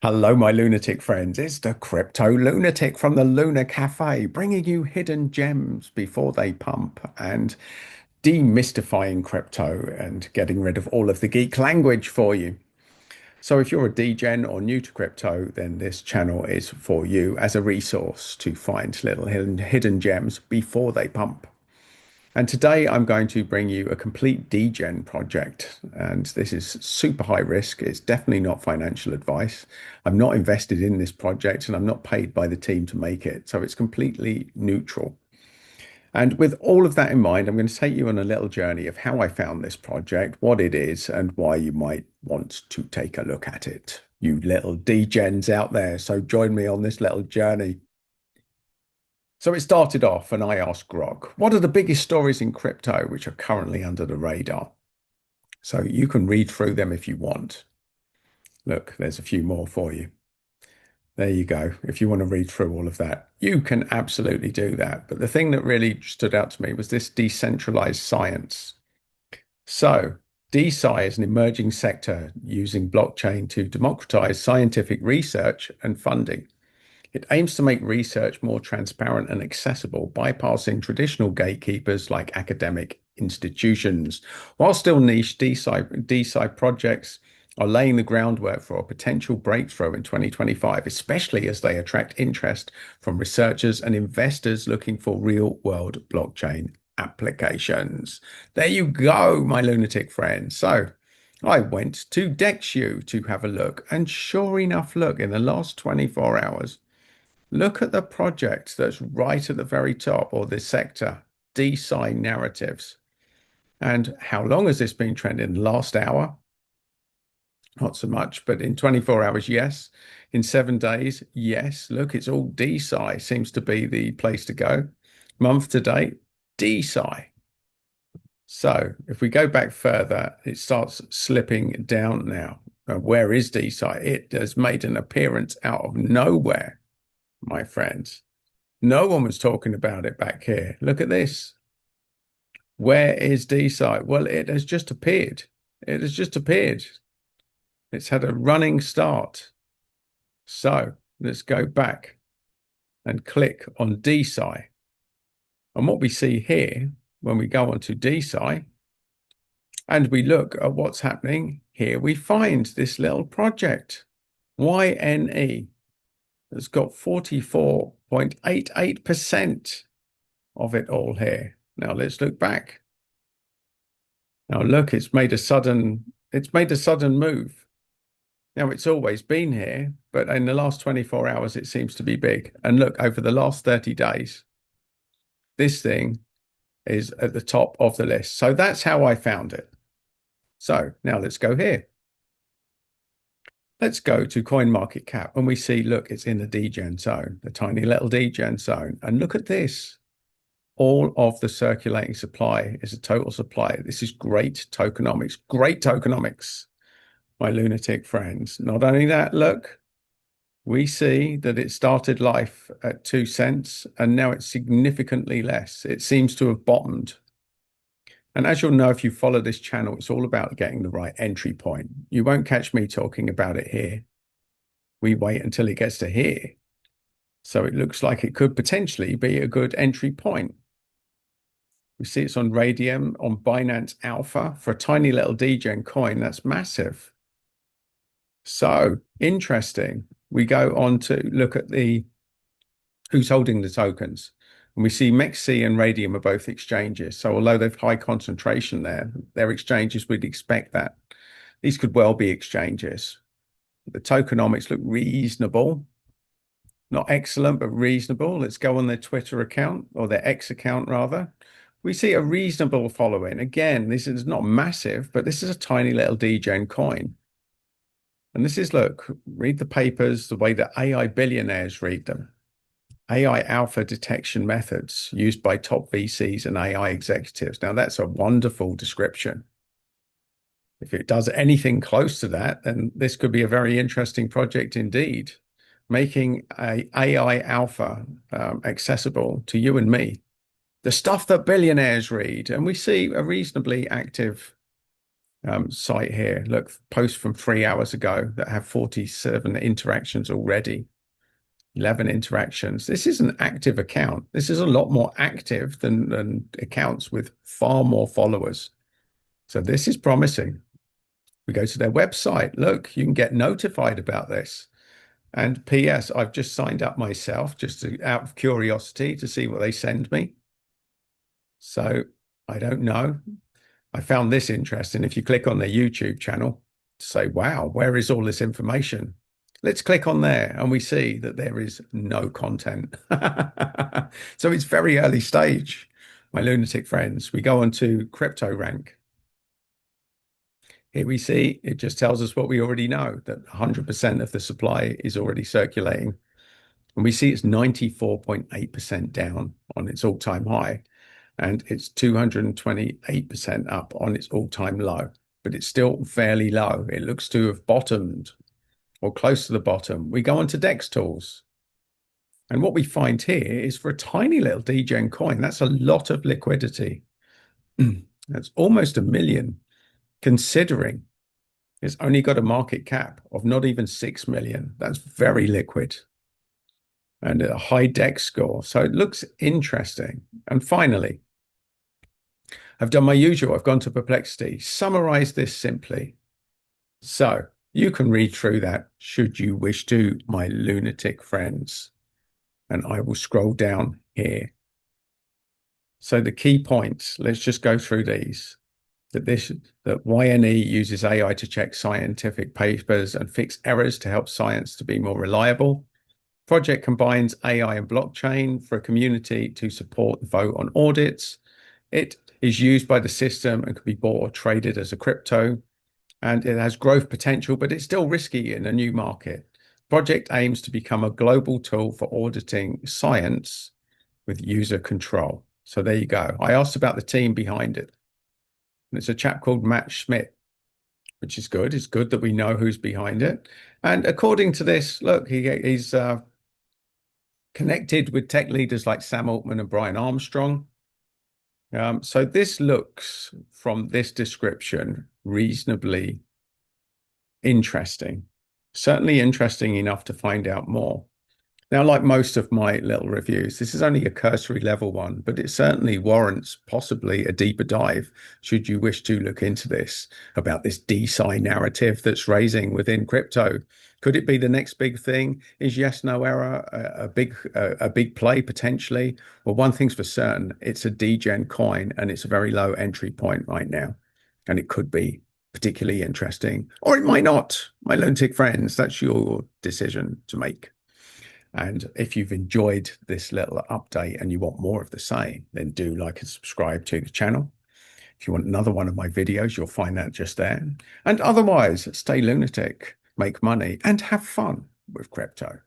Hello, my lunatic friends. It's the crypto lunatic from the Luna Cafe, bringing you hidden gems before they pump and demystifying crypto and getting rid of all of the geek language for you. So, if you're a degen or new to crypto, then this channel is for you as a resource to find little hidden gems before they pump. And today I'm going to bring you a complete degen project. And this is super high risk. It's definitely not financial advice. I'm not invested in this project and I'm not paid by the team to make it. So it's completely neutral. And with all of that in mind, I'm going to take you on a little journey of how I found this project, what it is, and why you might want to take a look at it. You little degens out there. So join me on this little journey. So it started off, and I asked Grog, what are the biggest stories in crypto which are currently under the radar? So you can read through them if you want. Look, there's a few more for you. There you go. If you want to read through all of that, you can absolutely do that. But the thing that really stood out to me was this decentralized science. So DeSci is an emerging sector using blockchain to democratize scientific research and funding. It aims to make research more transparent and accessible, bypassing traditional gatekeepers like academic institutions. While still niche, DeSci projects are laying the groundwork for a potential breakthrough in 2025, especially as they attract interest from researchers and investors looking for real-world blockchain applications. There you go, my lunatic friends. So I went to DexU to have a look, and sure enough, look, in the last 24 hours, look at the project that's right at the very top, or this sector, DeSci narratives. And how long has this been trending? Last hour? Not so much, but in 24 hours, yes. In 7 days, yes. Look, it's all DeSci seems to be the place to go. Month to date, DeSci. So if we go back further, it starts slipping down now. Where is DeSci? It has made an appearance out of nowhere, my friends. No one was talking about it back here. Look at this. Where is DeSci? Well, it has just appeared. It has just appeared. It's had a running start. So let's go back and click on DeSci. And what we see here, when we go onto DeSci and we look at what's happening here, we find this little project, YNE. It's got 44.88% of it all here. Now let's look back. Now look, it's made a sudden move. Now it's always been here, but in the last 24 hours it seems to be big. And look, over the last 30 days, this thing is at the top of the list. So that's how I found it. So now let's go here. Let's go to CoinMarketCap and we see, look, it's in the degen zone, the tiny little degen zone. And look at this. All of the circulating supply is a total supply. This is great tokenomics, my lunatic friends. Not only that, look, we see that it started life at 2 cents and now it's significantly less. It seems to have bottomed. And as you'll know, if you follow this channel, it's all about getting the right entry point. You won't catch me talking about it here. We wait until it gets to here. So it looks like it could potentially be a good entry point. We see it's on Radium, on Binance Alpha for a tiny little degen coin. That's massive. So interesting. We go on to look at who's holding the tokens. And we see MEXC and Radium are both exchanges. So although they've high concentration there, they're exchanges, we'd expect that. These could well be exchanges. The tokenomics look reasonable. Not excellent, but reasonable. Let's go on their Twitter account, or their X account rather. We see a reasonable following. Again, this is not massive, but this is a tiny little degen coin. And this is, look, read the papers the way that AI billionaires read them. AI alpha detection methods used by top VCs and AI executives. Now, that's a wonderful description. If it does anything close to that, then this could be a very interesting project indeed, making a AI alpha accessible to you and me. The stuff that billionaires read. And we see a reasonably active site here. Look, post from 3 hours ago that have 47 interactions already. 11 interactions. This is an active account. This is a lot more active than accounts with far more followers. So this is promising. We go to their website. Look, you can get notified about this. And PS, I've just signed up myself out of curiosity to see what they send me. So I don't know. I found this interesting. If you click on their YouTube channel, say, wow, where is all this information? Let's click on there and we see that there is no content. So it's very early stage, my lunatic friends. We go on to crypto rank. Here we see it just tells us what we already know, that 100% of the supply is already circulating. And we see it's 94.8% down on its all-time high, and it's 228% up on its all-time low, but it's still fairly low. It looks to have bottomed or close to the bottom. We go on to DEX tools. And what we find here is for a tiny little degen coin, that's a lot of liquidity. That's almost 1 million, considering it's only got a market cap of not even 6 million. That's very liquid and a high DEX score. So it looks interesting. And finally, I've done my usual. I've gone to Perplexity, summarize this simply. So you can read through that should you wish to, my lunatic friends. And I will scroll down here. So the key points, let's just go through these. That YNE uses AI to check scientific papers and fix errors to help science to be more reliable. Project combines AI and blockchain for a community to support the vote on audits. It is used by the system and can be bought or traded as a crypto. And it has growth potential, but it's still risky in a new market. Project aims to become a global tool for auditing science with user control. So there you go. I asked about the team behind it. And it's a chap called Matt Schmidt, which is good. It's good that we know who's behind it. And according to this, look, he's connected with tech leaders like Sam Altman and Brian Armstrong. So this looks, from this description, reasonably interesting. Certainly interesting enough to find out more. Now, like most of my little reviews, this is only a cursory level one, but it certainly warrants possibly a deeper dive should you wish to look into this, about this DeSci narrative that's raising within crypto. Could it be the next big thing? Is YesNoError a big play potentially? Well, one thing's for certain, it's a degen coin and it's a very low entry point right now. And it could be particularly interesting, or it might not. My lunatic friends, that's your decision to make. And if you've enjoyed this little update and you want more of the same, then do like and subscribe to the channel. If you want another one of my videos, you'll find that just there. And otherwise, stay lunatic, make money, and have fun with crypto.